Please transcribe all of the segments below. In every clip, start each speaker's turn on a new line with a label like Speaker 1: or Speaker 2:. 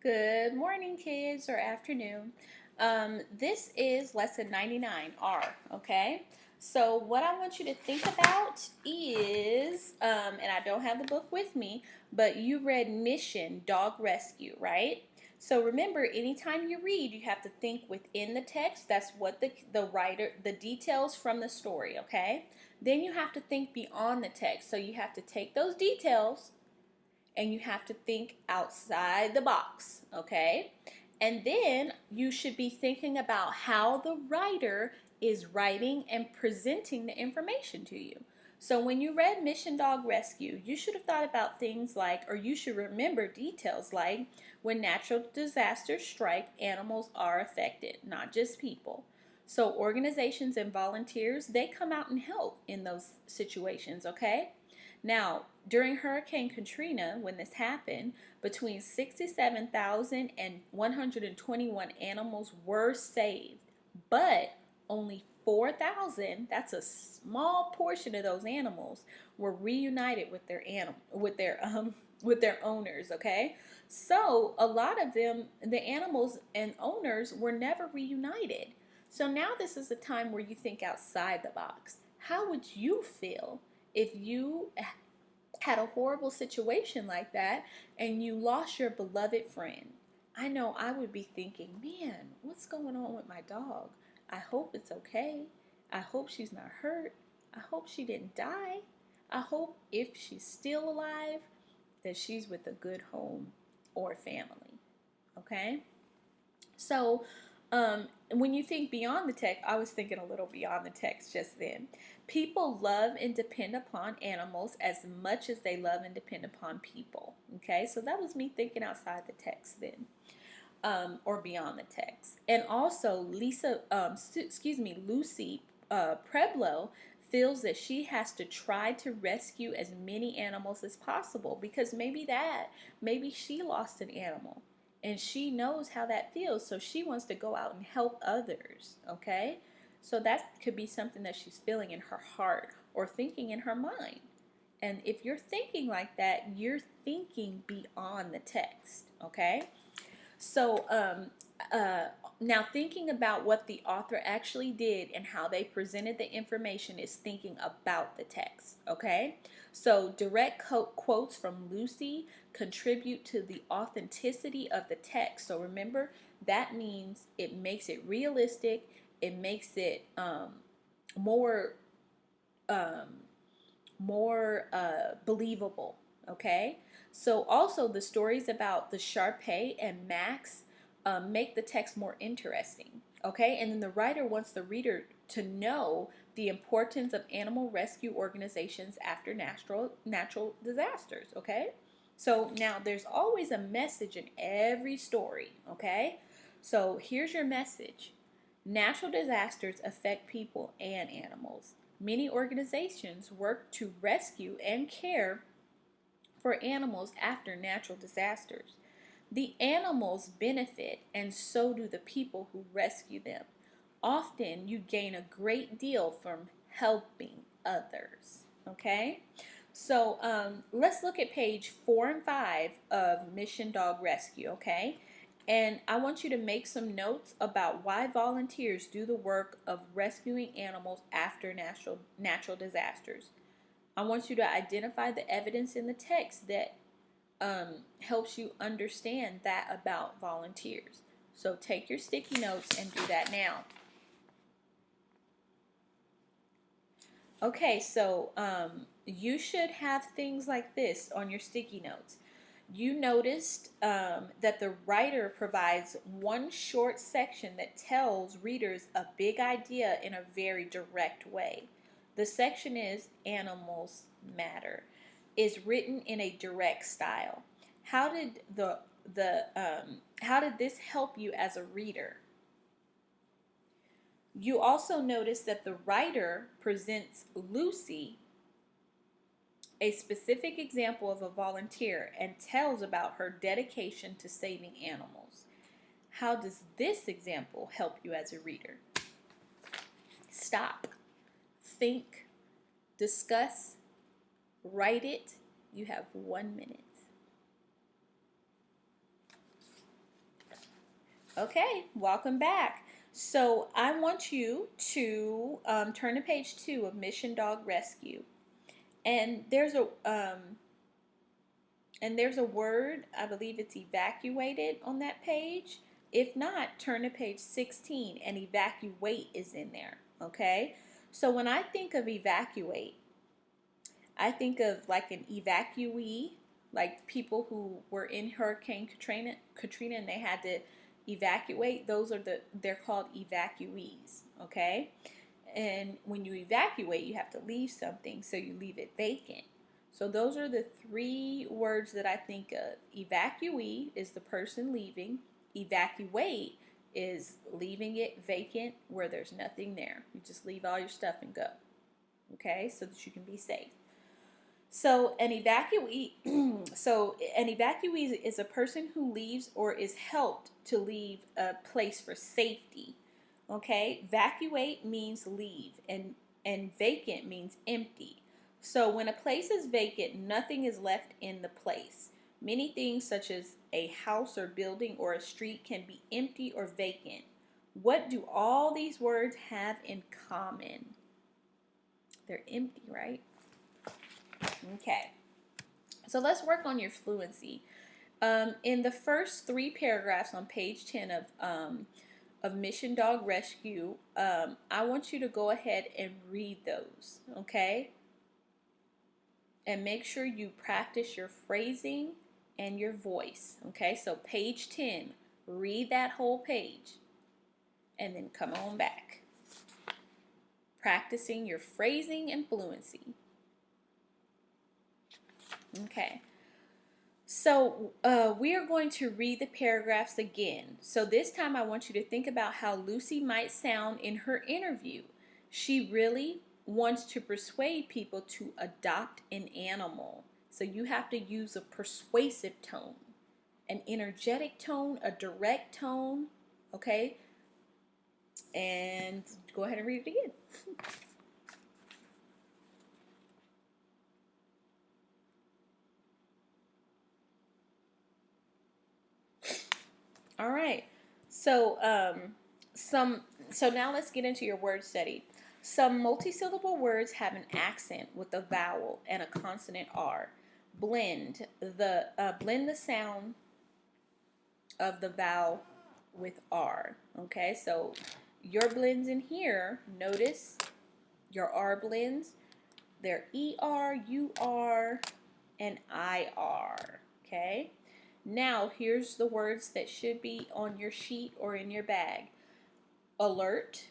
Speaker 1: Good morning, kids, or afternoon. This is lesson 99, R, okay? So, what I want you to think about is, and I don't have the book with me, but you read Mission Dog Rescue, right? So, remember, anytime you read, you have to think within the text. That's what the writer, the details from the story, okay? Then you have to think beyond the text. So, you have to take those details and you have to think outside the box, okay? And then you should be thinking about how the writer is writing and presenting the information to you. So when you read Mission Dog Rescue, you should have thought about things like, or you should remember details like, when natural disasters strike, animals are affected, not just people. So organizations and volunteers, they come out and help in those situations, okay? Now, during Hurricane Katrina, when this happened, between 67,000 and 121 animals were saved, but only 4,000, that's a small portion of those animals, were reunited with their owners, okay? So, a lot of them, the animals and owners were never reunited. So now this is a time where you think outside the box. How would you feel if you had a horrible situation like that and you lost your beloved friend? I know I would be thinking, man, what's going on with my dog? I hope it's okay. I hope she's not hurt. I hope she didn't die. I hope if she's still alive, that she's with a good home or family. Okay? So, when you think beyond the text, I was thinking a little beyond the text just then. People love and depend upon animals as much as they love and depend upon people. Okay, so that was me thinking outside the text then, or beyond the text. And also, Lucy Preblo feels that she has to try to rescue as many animals as possible because maybe she lost an animal and she knows how that feels, so she wants to go out and help others, okay? So that could be something that she's feeling in her heart or thinking in her mind. And if you're thinking like that, you're thinking beyond the text, okay? So now thinking about what the author actually did and how they presented the information is thinking about the text, okay? So direct quotes from Lucy contribute to the authenticity of the text. So remember, that means it makes it realistic, it makes it more um, believable, okay? So also the stories about the Sharpei and Max make the text more interesting, okay? And then the writer wants the reader to know the importance of animal rescue organizations after natural disasters, okay? So now there's always a message in every story, okay? So here's your message. Natural disasters affect people and animals. Many organizations work to rescue and care for animals after natural disasters. The animals benefit, and so do the people who rescue them. Often, you gain a great deal from helping others. Okay? So, let's look at page 4 and 5 of Mission Dog Rescue. Okay? And I want you to make some notes about why volunteers do the work of rescuing animals after natural disasters. I want you to identify the evidence in the text that helps you understand that about volunteers. So take your sticky notes and do that now. Okay, so you should have things like this on your sticky notes. You noticed that the writer provides one short section that tells readers a big idea in a very direct way. The section is Animals Matter. Is written in a direct style. How did how did this help you as a reader? You also notice that the writer presents Lucy a specific example of a volunteer and tells about her dedication to saving animals. How does this example help you as a reader? Stop, think, discuss, write it. You have 1 minute. Okay, welcome back. So I want you to turn to page 2 of Mission Dog Rescue, and there's a word. I believe it's evacuated on that page. If not, turn to page 16, and evacuate is in there. Okay. So when I think of evacuate, I think of like an evacuee, like people who were in Hurricane Katrina and they had to evacuate. They're called evacuees, okay? And when you evacuate, you have to leave something, so you leave it vacant. So those are the three words that I think of. Evacuee is the person leaving. Evacuate is leaving it vacant where there's nothing there. You just leave all your stuff and go, okay, so that you can be safe. So an evacuee, is a person who leaves or is helped to leave a place for safety. Okay, evacuate means leave, and vacant means empty. So when a place is vacant, nothing is left in the place. Many things such as a house or building or a street can be empty or vacant. What do all these words have in common? They're empty, right? Okay. So let's work on your fluency. In the first three paragraphs on page 10 of Mission Dog Rescue, I want you to go ahead and read those, okay? And make sure you practice your phrasing and your voice, okay? So page 10, read that whole page and then come on back. Practicing your phrasing and fluency. Okay. So we are going to read the paragraphs again. So this time I want you to think about how Lucy might sound in her interview. She really wants to persuade people to adopt an animal. So you have to use a persuasive tone, an energetic tone, a direct tone, okay? And go ahead and read it again. All right. So so now let's get into your word study. Some multisyllable words have an accent with a vowel and a consonant R. Blend the sound of the vowel with R. Okay, so your blends in here, notice your R blends. They're ER, UR, and IR. Okay. Now, here's the words that should be on your sheet or in your bag. Alert,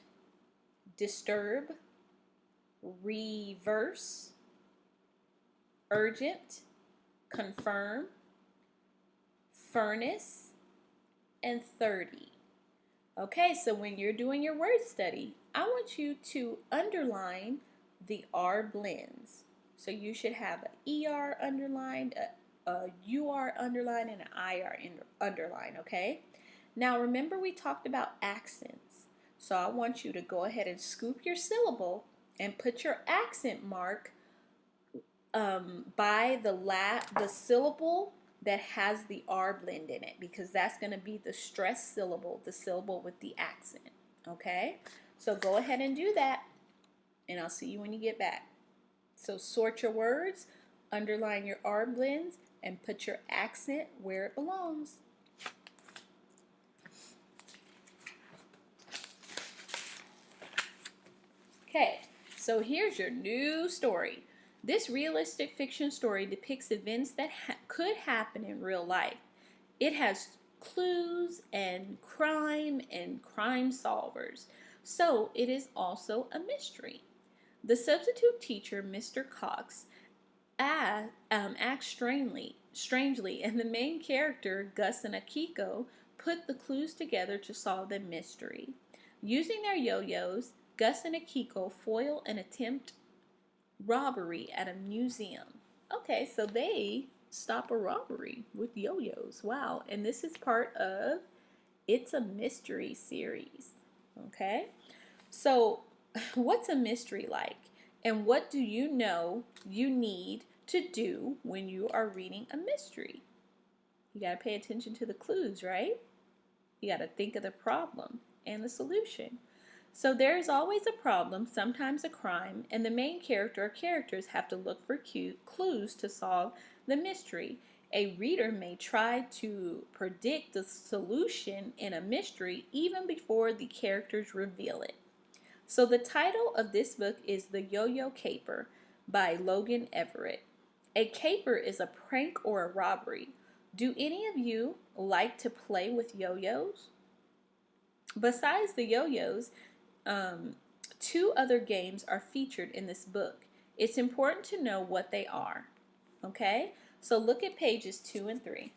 Speaker 1: disturb, reverse, urgent, confirm, furnace, and 30. Okay, so when you're doing your word study, I want you to underline the R blends. So you should have an ER underlined, a UR underlined, and an IR underlined, okay? Now remember we talked about accents. So I want you to go ahead and scoop your syllable and put your accent mark by the syllable that has the R blend in it, because that's going to be the stressed syllable, the syllable with the accent. Okay? So go ahead and do that, and I'll see you when you get back. So sort your words, underline your R blends, and put your accent where it belongs. Okay, so here's your new story. This realistic fiction story depicts events that could happen in real life. It has clues and crime solvers. So it is also a mystery. The substitute teacher, Mr. Cox, acts strangely, and the main character, Gus and Akiko, put the clues together to solve the mystery. Using their yo-yos, Gus and Akiko foil an attempt robbery at a museum. Okay, so they stop a robbery with yo-yos. Wow, and this is part of It's a Mystery series. Okay, so what's a mystery like? And what do you know you need to do when you are reading a mystery? You got to pay attention to the clues, right? You got to think of the problem and the solution. So there is always a problem, sometimes a crime, and the main character or characters have to look for clues to solve the mystery. A reader may try to predict the solution in a mystery even before the characters reveal it. So the title of this book is The Yo-Yo Caper by Logan Everett. A caper is a prank or a robbery. Do any of you like to play with yo-yos? Besides the yo-yos, um, two other games are featured in this book. It's important to know what they are. Okay? So look at pages 2 and 3.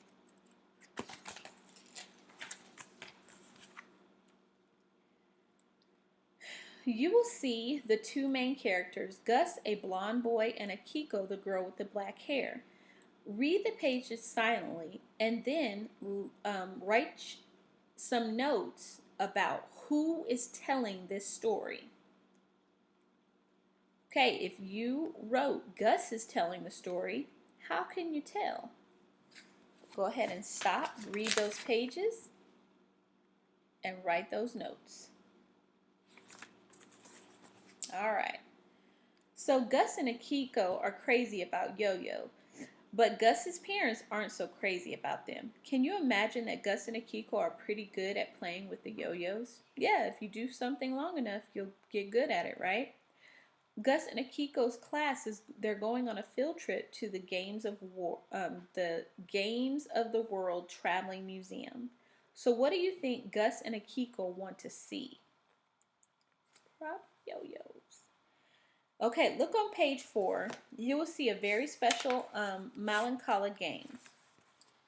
Speaker 1: You will see the two main characters, Gus, a blonde boy, and Akiko, the girl with the black hair. Read the pages silently and then write some notes about who is telling this story. Okay, if you wrote Gus is telling the story, how can you tell? Go ahead and stop, read those pages, and write those notes. All right. So Gus and Akiko are crazy about Yo-Yo, but Gus's parents aren't so crazy about them. Can you imagine that Gus and Akiko are pretty good at playing with the yo-yos? Yeah, if you do something long enough, you'll get good at it, right? Gus and Akiko's class they're going on a field trip to the Games of the World Traveling Museum. So what do you think Gus and Akiko want to see? Prop yo-yos. Okay, look on page 4. You will see a very special Malankala game.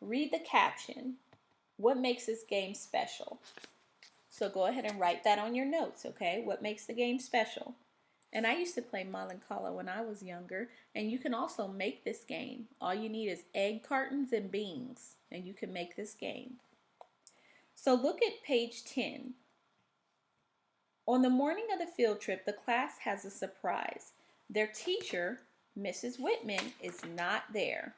Speaker 1: Read the caption. What makes this game special? So go ahead and write that on your notes, okay? What makes the game special? And I used to play Malankala when I was younger, and you can also make this game. All you need is egg cartons and beans, and you can make this game. So look at page 10. On the morning of the field trip, the class has a surprise. Their teacher, Mrs. Whitman, is not there.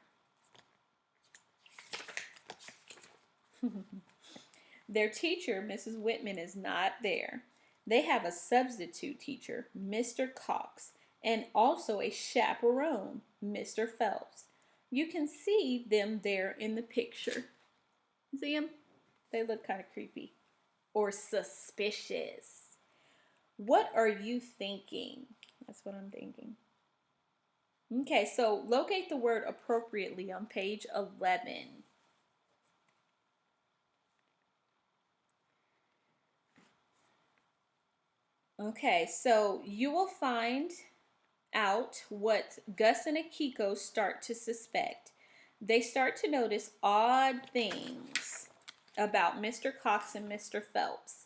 Speaker 1: Their teacher, Mrs. Whitman, is not there. They have a substitute teacher, Mr. Cox, and also a chaperone, Mr. Phelps. You can see them there in the picture. See them? They look kind of creepy or suspicious. What are you thinking? That's what I'm thinking. Okay, so locate the word appropriately on page 11. Okay, so you will find out what Gus and Akiko start to suspect. They start to notice odd things about Mr. Cox and Mr. Phelps.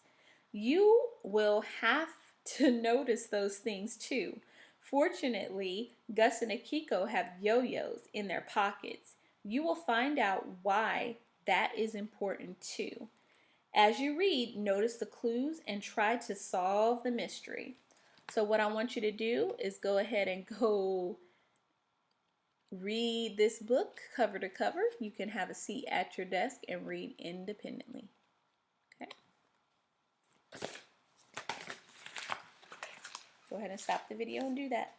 Speaker 1: You will have to notice those things too. Fortunately, Gus and Akiko have yo-yos in their pockets. You will find out why that is important too. As you read, notice the clues and try to solve the mystery. So what I want you to do is go ahead and go read this book cover to cover. You can have a seat at your desk and read independently. Okay. Go ahead and stop the video and do that.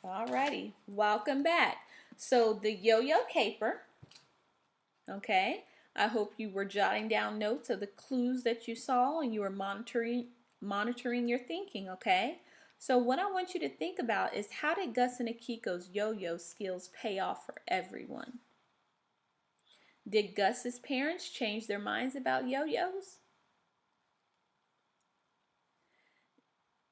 Speaker 1: Alrighty, welcome back. So the Yo-Yo Caper, okay, I hope you were jotting down notes of the clues that you saw and you were monitoring your thinking, okay? So what I want you to think about is, how did Gus and Akiko's yo-yo skills pay off for everyone? Did Gus's parents change their minds about yo-yos?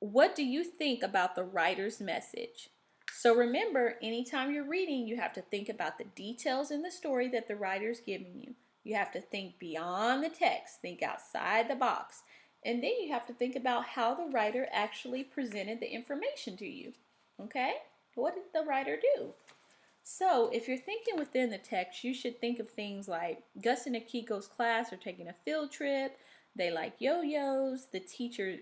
Speaker 1: What do you think about the writer's message? So remember, anytime you're reading, you have to think about the details in the story that the writer's giving you. You have to think beyond the text, think outside the box. And then you have to think about how the writer actually presented the information to you. Okay? What did the writer do? So if you're thinking within the text, you should think of things like Gus and Akiko's class are taking a field trip. They like yo-yos. The teacher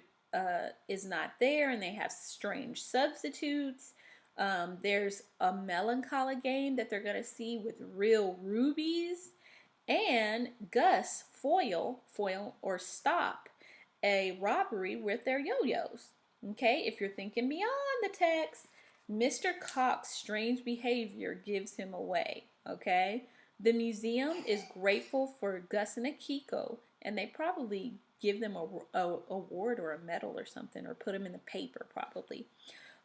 Speaker 1: is not there and they have strange substitutes. There's a Malankala game that they're going to see with real rubies. And Gus foil or stop a robbery with their yo-yos. Okay, if you're thinking beyond the text, Mr. Cox's strange behavior gives him away. Okay, the museum is grateful for Gus and Akiko, and they probably give them a award or a medal or something, or put them in the paper probably.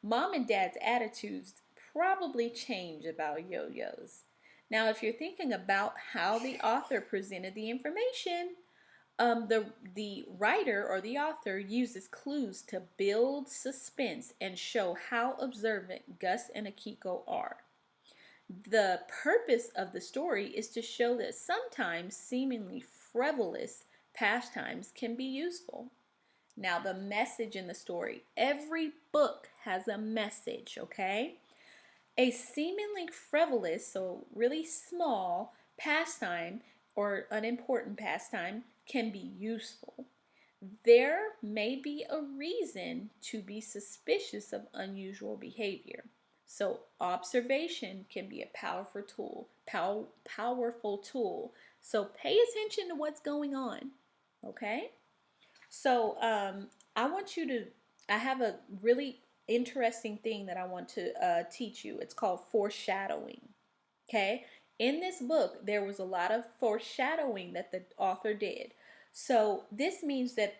Speaker 1: Mom and Dad's attitudes probably change about yo-yos. Now, if you're thinking about how the author presented the information, the writer or the author uses clues to build suspense and show how observant Gus and Akiko are. The purpose of the story is to show that sometimes seemingly frivolous pastimes can be useful. Now, the message in the story. Every book has a message, okay? A seemingly frivolous, so really small pastime or unimportant pastime can be useful. There may be a reason to be suspicious of unusual behavior. So observation can be a powerful tool, powerful tool. So pay attention to what's going on, okay? So I want you to, I have a really interesting thing that I want to teach you. It's called foreshadowing. Okay? In this book, there was a lot of foreshadowing that the author did. So this means that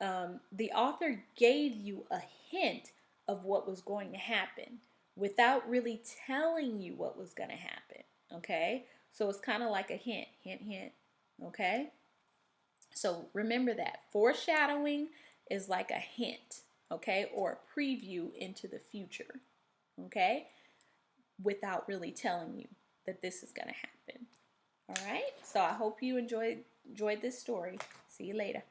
Speaker 1: the author gave you a hint of what was going to happen without really telling you what was going to happen. Okay? So it's kind of like a hint, hint, hint. Okay? So remember that foreshadowing is like a hint, okay, or a preview into the future, okay, without really telling you that this is going to happen. All right, so I hope you enjoyed this story. See you later.